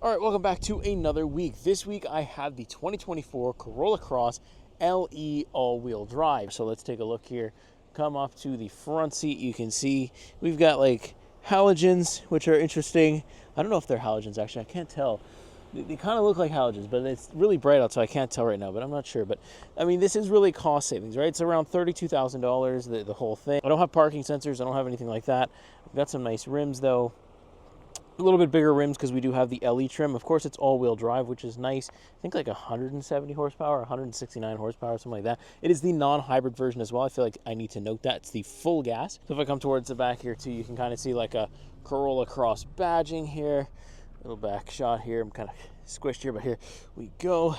All right, welcome back to another week. This week I have the 2024 Corolla Cross LE all-wheel drive. So let's take a look here. Come up to the front seat. You can see we've got like halogens, which are interesting. I don't know if they're halogens actually. I can't tell. They kind of look like halogens, but it's really bright out, so I can't tell right now, but I'm not sure. But I mean, this is really cost savings, right? It's around $32,000, the whole thing. I don't have parking sensors. I don't have anything like that. I've got some nice rims though. A little bit bigger rims because we do have the LE trim. Of course, it's all-wheel drive, which is nice. I think like 170 horsepower, 169 horsepower, something like that. It is the non-hybrid version as well. I feel like I need to note that. It's the full gas. So if I come towards the back here too, you can kind of see like a Corolla Cross badging here. Little back shot here. I'm kind of squished here, but here we go.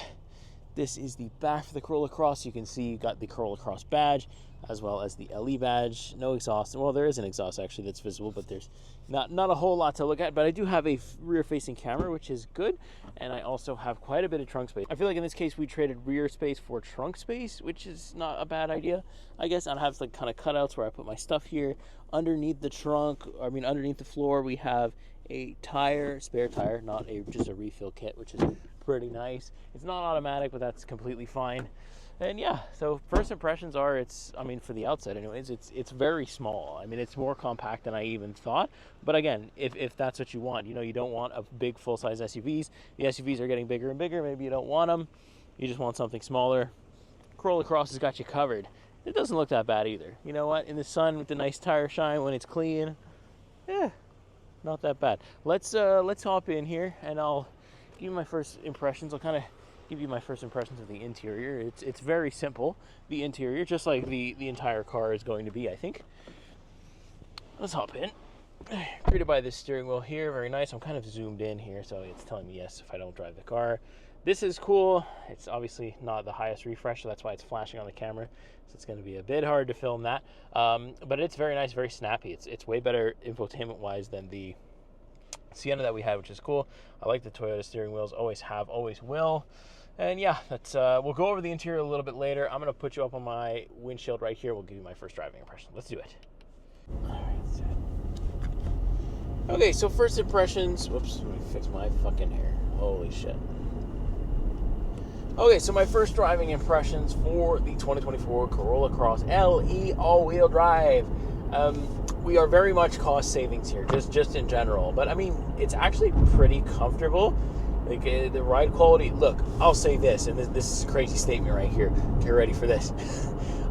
This is the back for the Corolla Cross. You can see you got the Corolla Cross badge as well as the LE badge. No exhaust. Well, there is an exhaust actually that's visible, but there's not a whole lot to look at. But I do have a rear-facing camera, which is good, and I also have quite a bit of trunk space. I feel like in this case we traded rear space for trunk space, which is not a bad idea. I guess I have like kind of cutouts where I put my stuff here. Underneath the trunk, underneath the floor, we have a tire, spare tire, not just a refill kit, which is pretty nice. It's not automatic, but that's completely fine. And yeah, so first impressions are for the outside anyways, it's very small. I mean, it's more compact than I even thought. But again, if that's what you want, you don't want a big full-size SUVs. The SUVs are getting bigger and bigger. Maybe you don't want them. You just want something smaller. Corolla Cross has got you covered. It doesn't look that bad either. You know what? In the sun with the nice tire shine when it's clean, yeah, not that bad. Let's hop in here and I'll give you my first impressions. I'll kind of give you my first impressions of the interior. It's very simple, the interior, just like the entire car is going to be, I think. Let's hop in. Greeted by this steering wheel here, very nice. I'm kind of zoomed in here, so it's telling me yes if I don't drive the car. This is cool. It's obviously not the highest refresh, so that's why it's flashing on the camera. So it's going to be a bit hard to film that. But it's very nice, very snappy. It's way better infotainment-wise than the Sienna that we had, which is cool. I like the Toyota steering wheels. Always have, always will. And yeah, we'll go over the interior a little bit later. I'm going to put you up on my windshield right here. We'll give you my first driving impression. Let's do it. All right, let's do it. Okay, so first impressions. Whoops, let me fix my fucking hair. Holy shit. Okay, so my first driving impressions for the 2024 Corolla Cross LE all-wheel drive. We are very much cost savings here, just in general. But I mean, it's actually pretty comfortable. Like the ride quality. Look, I'll say this, and this is a crazy statement right here. Get ready for this.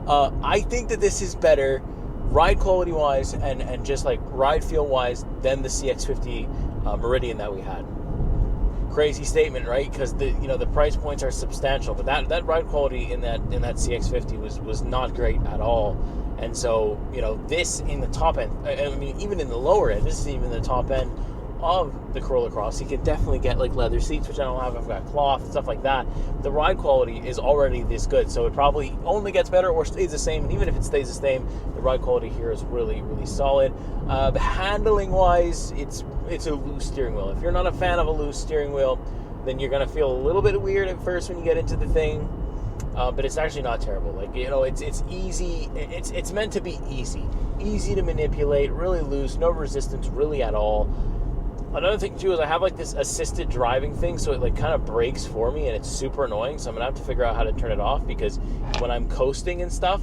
I think that this is better, ride quality wise, and just like ride feel wise, than the CX-50 Meridian that we had. Crazy statement, right? Because the price points are substantial, but that ride quality in that CX-50 was not great at all. And so this in the top end, I mean even in the lower end, this is even the top end of the Corolla Cross. You can definitely get like leather seats, which I don't have. I've got cloth, stuff like that. The ride quality is already this good, so it probably only gets better or stays the same. And even if it stays the same, the ride quality here is really, really solid. Handling wise, it's a loose steering wheel. If you're not a fan of a loose steering wheel, then you're gonna feel a little bit weird at first when you get into the thing. But it's actually not terrible. Like, it's easy. It's meant to be easy to manipulate, really loose, no resistance really at all. Another thing too is I have like this assisted driving thing, so it like kind of brakes for me, and it's super annoying. So I'm gonna have to figure out how to turn it off, because when I'm coasting and stuff,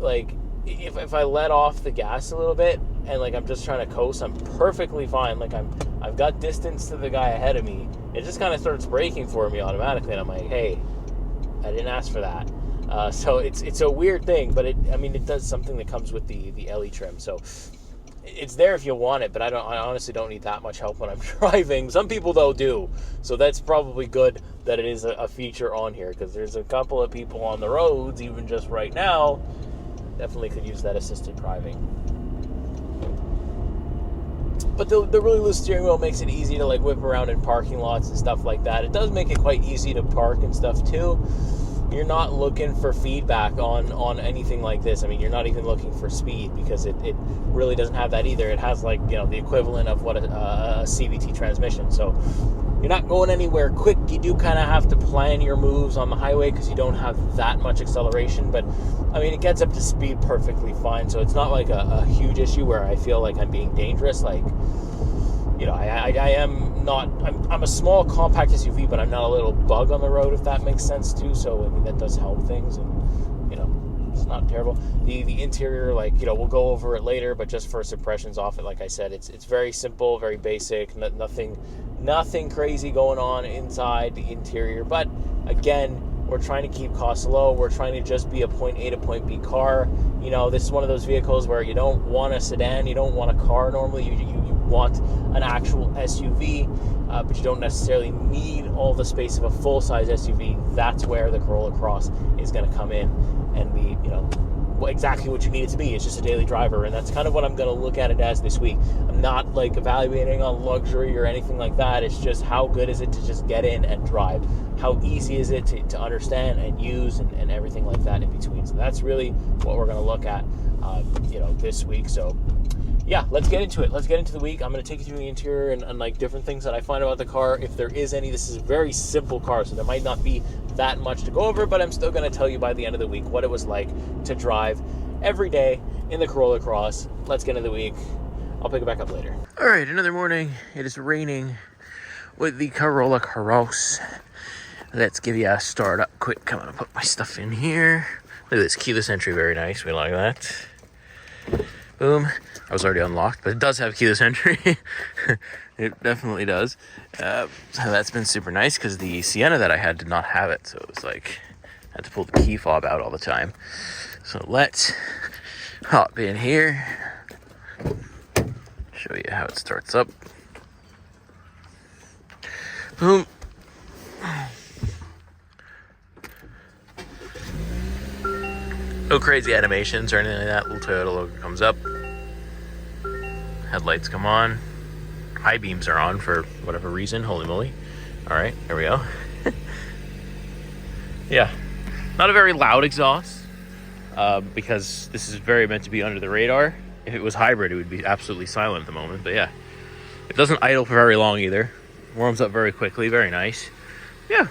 like if I let off the gas a little bit and like I'm just trying to coast, I'm perfectly fine. Like I've got distance to the guy ahead of me. It just kind of starts braking for me automatically, and I'm like, hey, I didn't ask for that. So it's a weird thing, but it does something that comes with the LE trim. So it's there if you want it, but I honestly don't need that much help when I'm driving. Some people though do, so that's probably good that it is a feature on here, because there's a couple of people on the roads, even just right now, definitely could use that assisted driving. But the really loose steering wheel makes it easy to like whip around in parking lots and stuff like that. It does make it quite easy to park and stuff too. You're not looking for feedback on anything like this. I mean, you're not even looking for speed, because it really doesn't have that either. It has like the equivalent of what a CVT transmission. So you're not going anywhere quick. You do kind of have to plan your moves on the highway, because you don't have that much acceleration. But I mean, it gets up to speed perfectly fine. So it's not like a huge issue where I feel like I'm being dangerous. Like, you know, I am not, I'm a small compact SUV, but I'm not a little bug on the road, if that makes sense too. So I mean, that does help things, and you know, it's not terrible. The interior, like, you know, we'll go over it later, but just first impressions off it, like I said, it's very simple, very basic, nothing crazy going on inside the interior. But again, we're trying to keep costs low. We're trying to just be a point A to point B car. You know, this is one of those vehicles where you don't want a sedan, you don't want a car normally. You want an actual SUV, but you don't necessarily need all the space of a full-size SUV. That's where the Corolla Cross is going to come in and be, you know, exactly what you need it to be. It's just a daily driver, and that's kind of what I'm going to look at it as this week. I'm not like evaluating on luxury or anything like that. It's just how good is it to just get in and drive? How easy is it to understand and use, and everything like that in between? So that's really what we're going to look at, you know, this week. So yeah, let's get into it. Let's get into the week. I'm going to take you through the interior and like different things that I find about the car, if there is any. This is a very simple car, so there might not be that much to go over, but I'm still going to tell you by the end of the week what it was like to drive every day in the Corolla Cross. Let's get into the week. I'll pick it back up later. All right, another morning. It is raining with the Corolla Cross. Let's give you a start up quick. I'm going to put my stuff in here. Look at this keyless entry, very nice. We like that. Boom. I was already unlocked, but it does have keyless entry. It definitely does. So that's been super nice, because the Sienna that I had did not have it. So it was like, I had to pull the key fob out all the time. So let's hop in here. Show you how it starts up. Boom. No crazy animations or anything like that. Little Toyota logo comes up. Headlights come on. High beams are on for whatever reason. Holy moly. Alright, there we go. Yeah. Not a very loud exhaust, because this is very meant to be under the radar. If it was hybrid, it would be absolutely silent at the moment. But yeah. It doesn't idle for very long either. Warms up very quickly. Very nice. Yeah.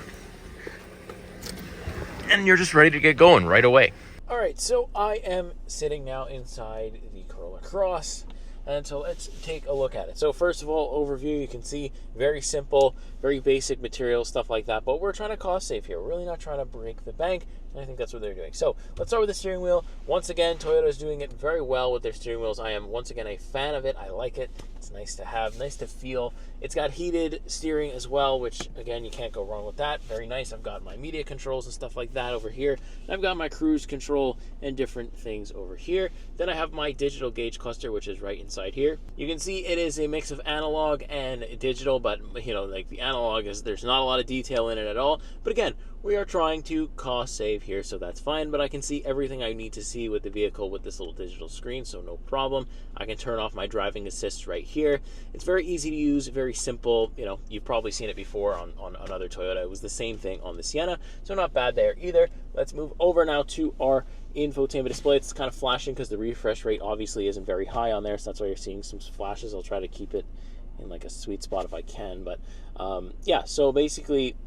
And you're just ready to get going right away. All right, so I am sitting now inside the Corolla Cross, and so let's take a look at it. So first of all, overview, you can see very simple, very basic material, stuff like that, but we're trying to cost save here. We're really not trying to break the bank, and I think that's what they're doing. So let's start with the steering wheel. Once again, Toyota is doing it very well with their steering wheels. I am, once again, a fan of it. I like it. It's nice to have, nice to feel. It's got heated steering as well, which, again, you can't go wrong with that. Very nice. I've got my media controls and stuff like that over here. And I've got my cruise control and different things over here. Then I have my digital gauge cluster, which is right inside here. You can see it is a mix of analog and digital, but, you know, like the analog is, there's not a lot of detail in it at all. But again, we are trying to cost save here, so that's fine, but I can see everything I need to see with the vehicle with this little digital screen, so no problem. I can turn off my driving assist right here. It's very easy to use, very simple. You know, you've probably seen it before on another Toyota. It was the same thing on the Sienna, so not bad there either. Let's move over now to our infotainment display. It's kind of flashing because the refresh rate obviously isn't very high on there, so that's why you're seeing some flashes. I'll try to keep it in like a sweet spot if I can, but yeah, so basically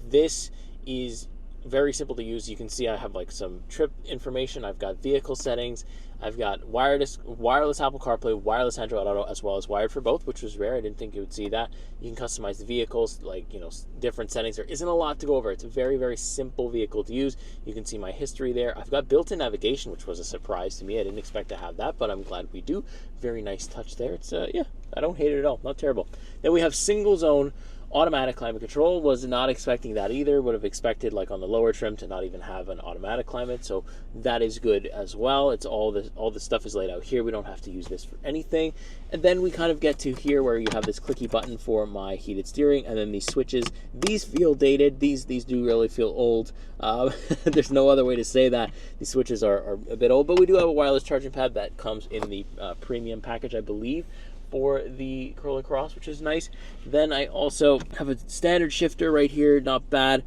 this is very simple to use. You can see I have like some trip information. I've got vehicle settings. I've got wireless Apple CarPlay, wireless Android Auto, as well as wired for both, which was rare. I didn't think you would see that. You can customize the vehicles, like, you know, different settings. There isn't a lot to go over. It's a very, very simple vehicle to use. You can see my history there. I've got built-in navigation, which was a surprise to me. I didn't expect to have that, but I'm glad we do. Very nice touch there. It's yeah, I don't hate it at all. Not terrible. Then we have single zone automatic climate control. Was not expecting that either. Would have expected, like on the lower trim, to not even have an automatic climate, so that is good as well. It's all the stuff is laid out here. We don't have to use this for anything. And then we kind of get to here where you have this clicky button for my heated steering, and then these switches. These feel dated. These do really feel old. There's no other way to say that. These switches are a bit old, but we do have a wireless charging pad that comes in the premium package, I believe, for the Corolla Cross, which is nice. Then I also have a standard shifter right here, not bad.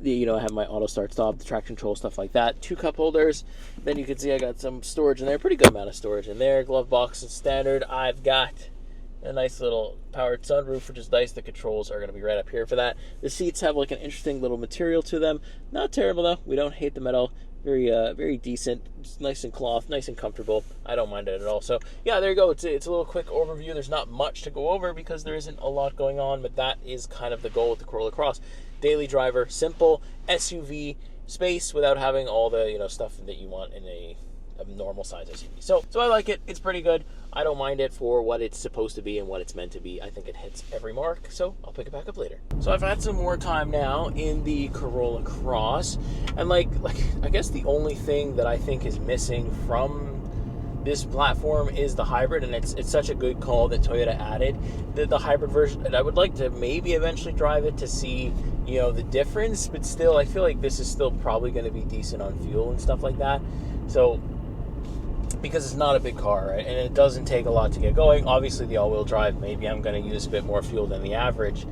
You know, I have my auto start stop, the traction control, stuff like that. 2 cup holders. Then you can see I got some storage in there, pretty good amount of storage in there. Glove box is standard. I've got a nice little powered sunroof, which is nice. The controls are going to be right up here for that. The seats have like an interesting little material to them. Not terrible though. We don't hate them at all. very decent. It's nice and cloth, nice and comfortable. I don't mind it at all. So yeah, there you go. It's a little quick overview. There's not much to go over because there isn't a lot going on, but that is kind of the goal with the Corolla Cross. Daily driver, simple SUV space without having all the stuff that you want in a normal size SUV. So I like it. It's pretty good. I don't mind it for what it's supposed to be and what it's meant to be. I think it hits every mark, so I'll pick it back up later. So I've had some more time now in the Corolla Cross, and like I guess the only thing that I think is missing from this platform is the hybrid, and it's such a good call that Toyota added the hybrid version. And I would like to maybe eventually drive it to see the difference, but still I feel like this is still probably going to be decent on fuel and stuff like that. So because it's not a big car, right? And it doesn't take a lot to get going. Obviously the all-wheel drive, maybe I'm going to use a bit more fuel than the average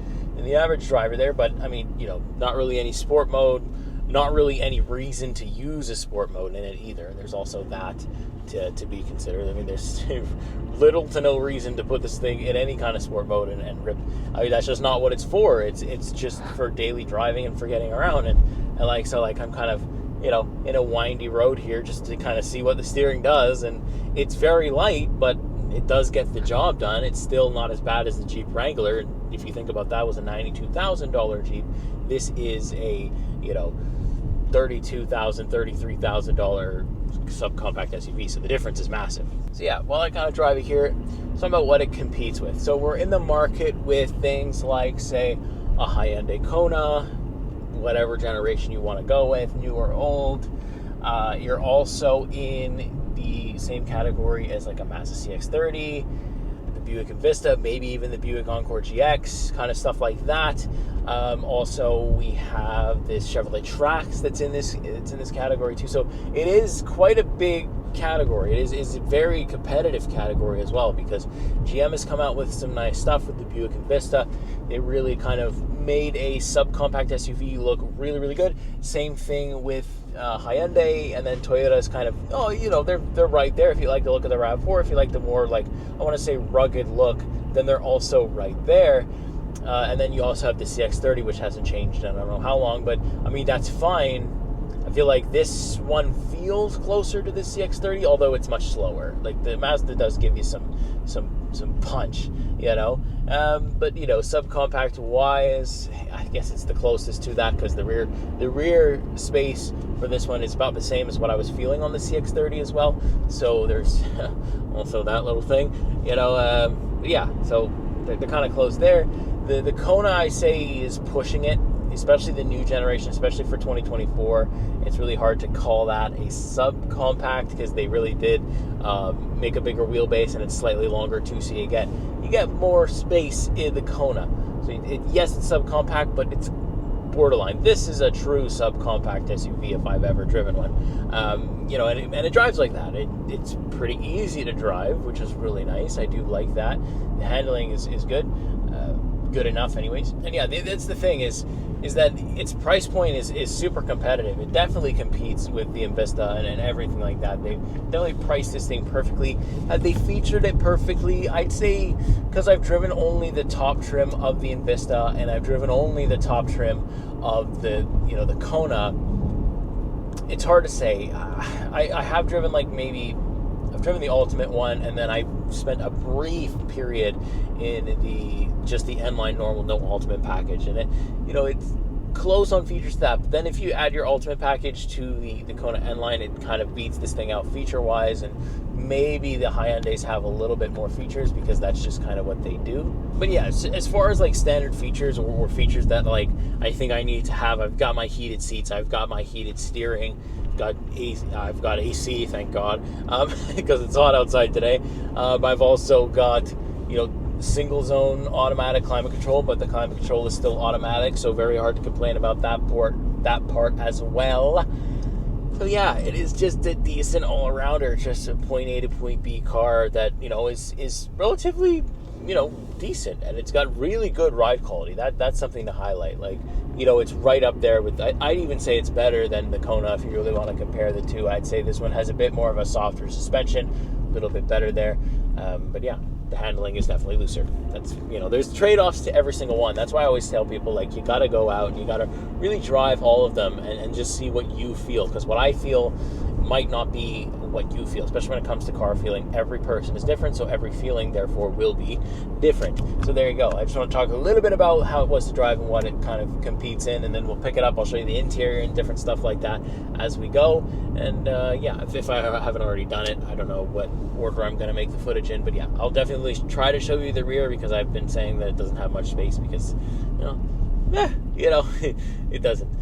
driver there, but I mean, not really any sport mode, not really any reason to use a sport mode in it either. There's also that to be considered. I mean, there's little to no reason to put this thing in any kind of sport mode and rip. I mean, that's just not what it's for. It's just for daily driving and for getting around, and I'm kind of in a windy road here just to kind of see what the steering does, and it's very light, but it does get the job done. It's still not as bad as the Jeep Wrangler. If you think about that, was a $92,000 Jeep. This is a $32,000, $33,000 subcompact SUV, so the difference is massive. So yeah, while I kind of drive it here, something about what it competes with. So we're in the market with things like, say, a high-end Kona, whatever generation you want to go with, new or old. You're also in the same category as like a Mazda CX-30, the Buick Envista, maybe even the Buick Encore GX, kind of stuff like that. Also, we have this Chevrolet Trax it's in this category too. So it is quite a big category. It is a very competitive category as well, because GM has come out with some nice stuff with the Buick Envista. They really kind of made a subcompact SUV look really, really good. Same thing with Hyundai, and then Toyota's kind of, they're right there. If you like the look of the RAV4, if you like the more, like, I want to say rugged look, then they're also right there. And then you also have the CX-30, which hasn't changed in I don't know how long, but I mean, that's fine. I feel like this one feels closer to the CX-30, although it's much slower. Like, the Mazda does give you some punch, but subcompact wise, I guess it's the closest to that, because the rear space for this one is about the same as what I was feeling on the CX-30 as well. So there's also that little thing, yeah. So they're kind of close there. The Kona, I say, is pushing it, especially the new generation, especially for 2024. It's really hard to call that a subcompact, because they really did make a bigger wheelbase, and it's slightly longer too, so you get more space in the Kona. So yes, it's subcompact, but it's borderline. This is a true subcompact SUV if I've ever driven one. And it drives like that. It's pretty easy to drive, which is really nice. I do like that. The handling is good. Good enough anyways. And yeah, that's the thing is that its price point is super competitive. It definitely competes with the Envista and everything like that. They definitely priced this thing perfectly. Had they featured it perfectly, I'd say, because I've driven only the top trim of the Envista, and I've driven only the top trim of the Kona, it's hard to say. I have driven I've driven the Ultimate one, and then I spent a brief period in the N-Line normal, no Ultimate package, and it's close on features to that. But then if you add your Ultimate package to the Kona N-Line, it kind of beats this thing out feature-wise, and maybe the Hyundais have a little bit more features because that's just kind of what they do. But yeah, as far as like standard features or features that like I think I need to have, I've got my heated seats, I've got my heated steering, I've got AC, thank God, because it's hot outside today. I've also got single zone automatic climate control, but the climate control is still automatic, so very hard to complain about that part as well. So yeah, it is just a decent all-arounder, just a point A to point B car that is relatively decent, and it's got really good ride quality. That's something to highlight. Like, it's right up there with, I'd even say it's better than the Kona if you really want to compare the two. I'd say this one has a bit more of a softer suspension, a little bit better there. But yeah, the handling is definitely looser. That's, there's trade-offs to every single one. That's why I always tell people, like, you got to go out and you got to really drive all of them and just see what you feel, because what I feel might not be what you feel, especially when it comes to car feeling. Every person is different, so every feeling therefore will be different. So there you go. I just want to talk a little bit about how it was to drive and what it kind of competes in, and then we'll pick it up. I'll show you the interior and different stuff like that as we go. And if I haven't already done it, I don't know what order I'm going to make the footage in, but yeah, I'll definitely try to show you the rear, because I've been saying that it doesn't have much space, because it doesn't.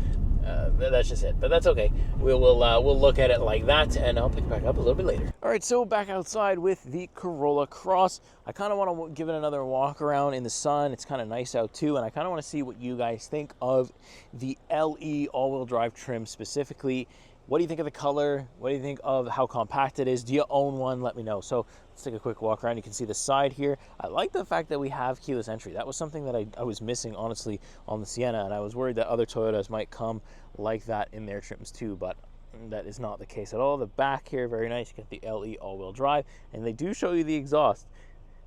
That's just it, but that's okay. We'll look at it like that, and I'll pick it back up a little bit later. All right, so back outside with the Corolla Cross. I kind of want to give it another walk around in the sun. It's kind of nice out too, and I kind of want to see what you guys think of the LE all-wheel drive trim specifically. What do you think of the color? What do you think of how compact it is? Do you own one? Let me know. So let's take a quick walk around. You can see the side here. I like the fact that we have keyless entry. That was something that I was missing, honestly, on the Sienna, and I was worried that other Toyotas might come like that in their trims too, but that is not the case at all. The back here, very nice. You get the LE all-wheel drive, and they do show you the exhaust.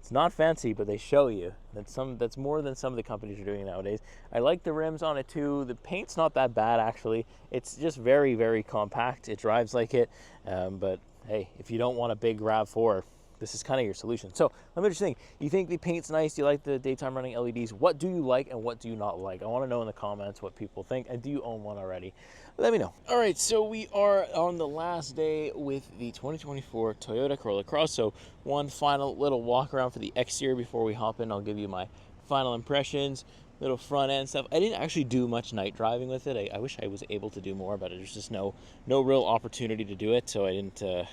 It's not fancy, but they show you. That's more than some of the companies are doing nowadays. I like the rims on it too. The paint's not that bad, actually. It's just very, very compact. It drives like it. But hey, if you don't want a big RAV4, this is kind of your solution. So let me just think. You think the paint's nice? Do you like the daytime running LEDs? What do you like and what do you not like? I want to know in the comments what people think. And do you own one already? Let me know. All right, so we are on the last day with the 2024 Toyota Corolla Cross. So one final little walk around for the exterior before we hop in. I'll give you my final impressions, little front end stuff. I didn't actually do much night driving with it. I wish I was able to do more, but there's just no real opportunity to do it. So I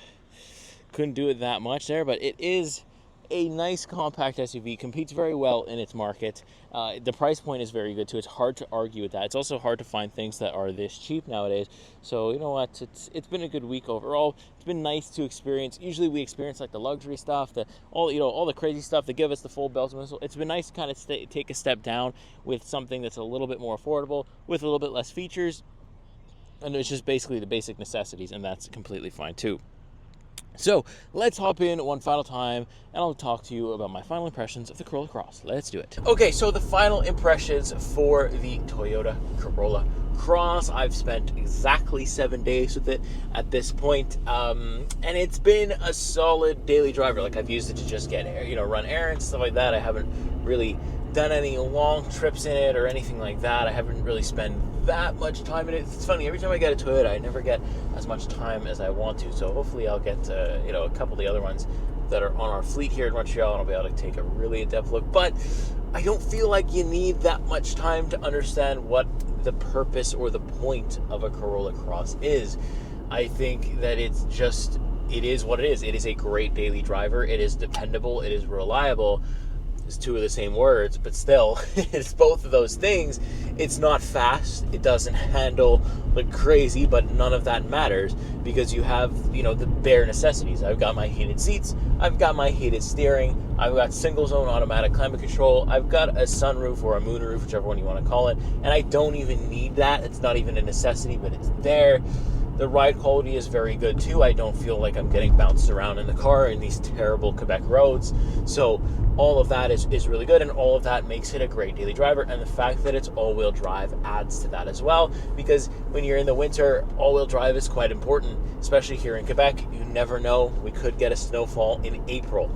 couldn't do it that much there, but it is a nice compact SUV, competes very well in its market. The price point is very good too. It's hard to argue with that. It's also hard to find things that are this cheap nowadays. So you know what, it's been a good week overall. It's been nice to experience. Usually we experience like the luxury stuff, all the crazy stuff that give us the full bells and whistles. It's been nice to kind of take a step down with something that's a little bit more affordable, with a little bit less features, and it's just basically the basic necessities, and that's completely fine too. So let's hop in one final time, and I'll talk to you about my final impressions of the Corolla Cross. Let's do it. Okay, so the final impressions for the Toyota Corolla Cross. I've spent exactly 7 days with it at this point, and it's been a solid daily driver. Like, I've used it to just get, run errands, stuff like that. I haven't really done any long trips in it or anything like that. I haven't really spent that much time in it. It's funny, every time I get a Toyota, I never get as much time as I want to. So hopefully I'll get a couple of the other ones that are on our fleet here in Montreal, and I'll be able to take a really in-depth look. But I don't feel like you need that much time to understand what the purpose or the point of a Corolla Cross is. I think that it is what it is. It is a great daily driver. It is dependable. It is reliable. It's two of the same words, but still, it's both of those things. It's not fast. It doesn't handle like crazy, but none of that matters because you have, the bare necessities. I've got my heated seats. I've got my heated steering. I've got single zone automatic climate control. I've got a sunroof or a moonroof, whichever one you want to call it. And I don't even need that. It's not even a necessity, but it's there. The ride quality is very good too. I don't feel like I'm getting bounced around in the car in these terrible Quebec roads. So all of that is really good, and all of that makes it a great daily driver. And the fact that it's all-wheel drive adds to that as well, because when you're in the winter, all-wheel drive is quite important, especially here in Quebec. You never know. We could get a snowfall in April.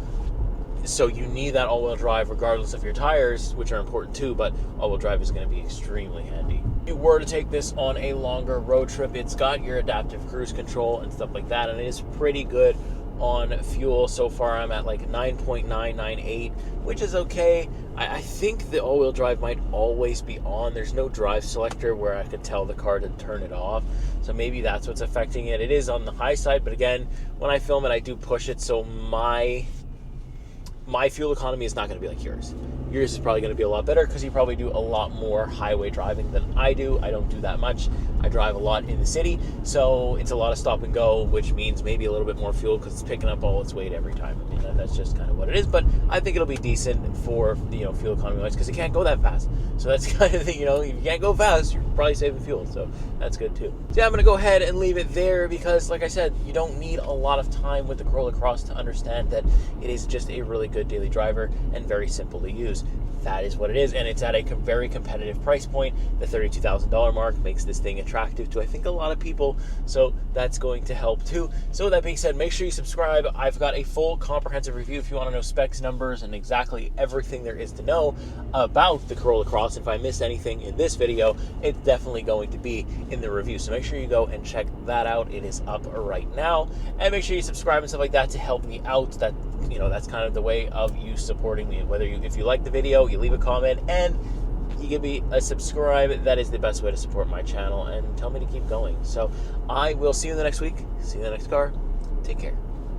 So you need that all-wheel drive regardless of your tires, which are important too, but all-wheel drive is going to be extremely handy. If you were to take this on a longer road trip, it's got your adaptive cruise control and stuff like that, and it is pretty good on fuel. So far I'm at like 9.998, which is okay. I think the all-wheel drive might always be on. There's no drive selector where I could tell the car to turn it off, so maybe that's what's affecting it. It is on the high side, but again, when I film it, I do push it, so my fuel economy is not going to be like yours. yours is probably going to be a lot better because you probably do a lot more highway driving than I do. I don't do that much. I drive a lot in the city, so it's a lot of stop and go, which means maybe a little bit more fuel because it's picking up all its weight every time. I mean, that's just kind of what it is, but I think it'll be decent for, fuel economy wise because it can't go that fast. So that's kind of the, if you can't go fast, you're probably saving fuel, so that's good too. So yeah, I'm going to go ahead and leave it there because, like I said, you don't need a lot of time with the Corolla Cross to understand that it is just a really good daily driver and very simple to use. That is what it is, and it's at a very competitive price point. The $32,000 mark makes this thing attractive to, I think, a lot of people, so that's going to help too. So with that being said, make sure you subscribe. I've got a full comprehensive review if you want to know specs, numbers, and exactly everything there is to know about the Corolla Cross. If I missed anything in this video, it's definitely going to be in the review, so make sure you go and check that out. It is up right now, and make sure you subscribe and stuff like that to help me out. That's kind of the way of you supporting me. If you like the video, you leave a comment and you give me a subscribe. That is the best way to support my channel and tell me to keep going. So I will see you in the next week. See you in the next car. Take care.